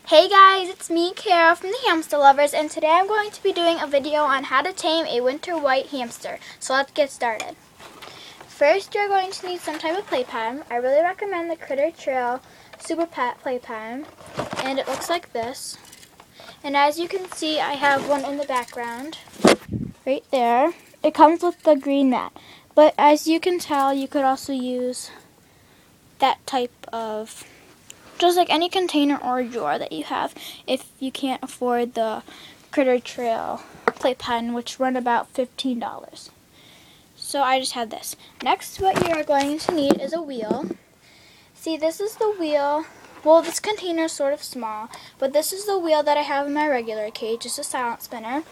Hey guys, it's me, Kara from the Hamster Lovers, and today I'm going to be doing a video on how to tame a winter white hamster. So let's get started. First, you're going to need some type of playpen. I really recommend the Critter Trail Super Pet playpen, and it looks like this. And as you can see, I have one in the background, right there. It comes with the green mat, but as you can tell, you could also use that type of just like any container or drawer that you have if you can't afford the Critter Trail playpen, which run about $15. So I just have this. Next, what you are going to need is a wheel. See, this is the wheel. Well, this container is sort of small, but this is the wheel that I have in my regular cage. It's a silent spinner.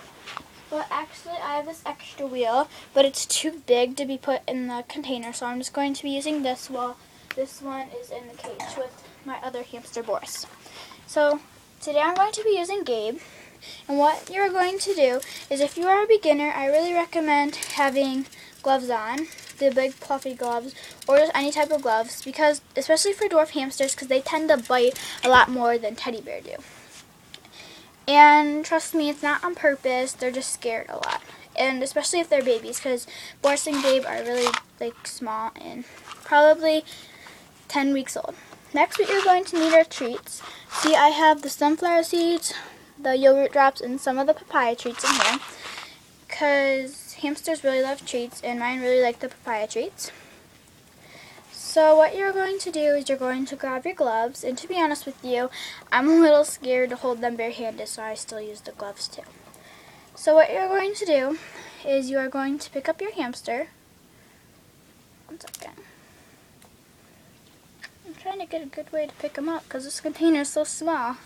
But actually, I have this extra wheel, but it's too big to be put in the container, so I'm just going to be using this while this one is in the cage with my other hamster Boris. So today I'm going to be using Gabe, and what you're going to do is, if you are a beginner, I really recommend having gloves on, the big fluffy gloves, or just any type of gloves, because especially for dwarf hamsters, because they tend to bite a lot more than teddy bear do. And trust me, it's not on purpose, they're just scared a lot. And especially if they're babies, because Boris and Gabe are really small and probably 10 weeks old. Next, what you're going to need are treats. See, I have the sunflower seeds, the yogurt drops, and some of the papaya treats in here, because hamsters really love treats, and mine really like the papaya treats. So what you're going to do is you're going to grab your gloves, and to be honest with you, I'm a little scared to hold them barehanded, so I still use the gloves too. So what you're going to do is you are going to pick up your hamster. One second. I'm trying to get a good way to pick him up because this container is so small.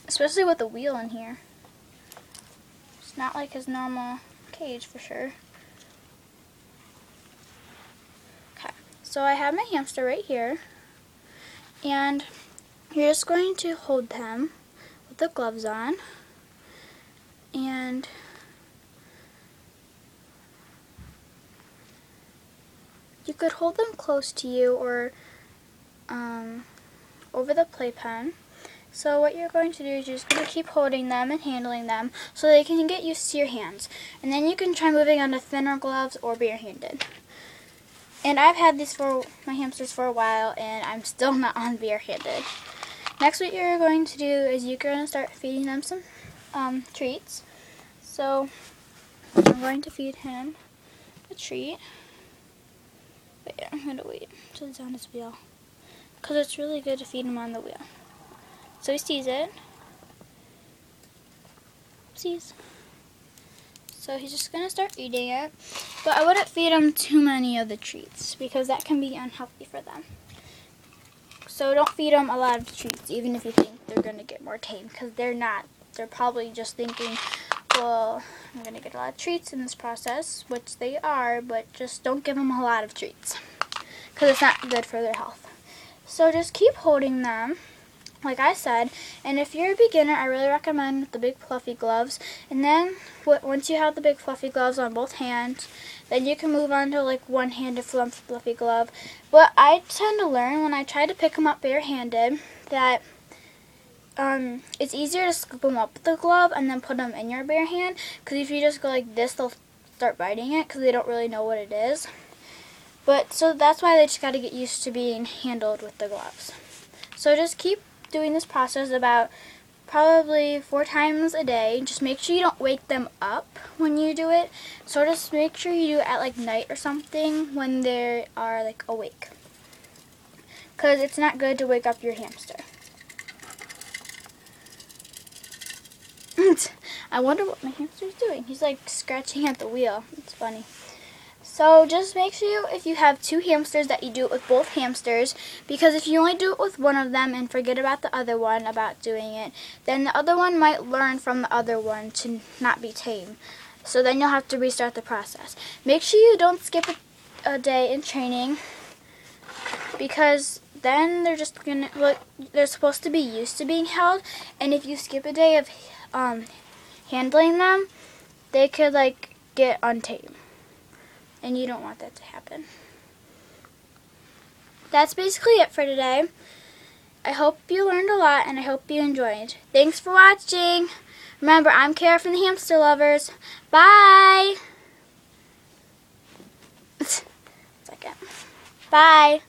Especially with the wheel in here. It's not like his normal cage for sure. Okay, so I have my hamster right here. And you're just going to hold him with the gloves on. And you could hold them close to you or over the playpen. So what you're going to do is you're just going to keep holding them and handling them so they can get used to your hands. And then you can try moving on to thinner gloves or barehanded. And I've had these for my hamsters for a while, and I'm still not on barehanded. Next, what you're going to do is you're going to start feeding them some treats. So I'm going to feed him a treat. But yeah, I'm going to wait until he's on his wheel, because it's really good to feed him on the wheel. So he sees it. Sees. So he's just going to start eating it. But I wouldn't feed him too many of the treats, because that can be unhealthy for them. So don't feed them a lot of treats, even if you think they're going to get more tame, because they're not. They're probably just thinking, well, I'm going to get a lot of treats in this process, which they are, but just don't give them a lot of treats, because it's not good for their health. So just keep holding them, like I said, and if you're a beginner, I really recommend the big fluffy gloves. And then once you have the big fluffy gloves on both hands, then you can move on to one-handed fluffy glove. But I tend to learn when I try to pick them up barehanded that it's easier to scoop them up with the glove and then put them in your bare hand, because if you just go like this, they'll start biting it because they don't really know what it is. But so that's why they just got to get used to being handled with the gloves. So just keep doing this process about probably 4 times a day. Just make sure you don't wake them up when you do it. So just make sure you do it at night or something when they are awake, because it's not good to wake up your hamster. I wonder what my hamster's doing. He's scratching at the wheel. It's funny. So just make sure if you have 2 hamsters that you do it with both hamsters, because if you only do it with one of them and forget about the other one about doing it, then the other one might learn from the other one to not be tame. So then you'll have to restart the process. Make sure you don't skip a day in training, because then they're just they're supposed to be used to being held, and if you skip a day of handling them, they could get untamed. And you don't want that to happen. that's basically it for today. I hope you learned a lot and I hope you enjoyed. Thanks for watching. Remember, I'm Kara from the Hamster Lovers. Bye. Second. Bye.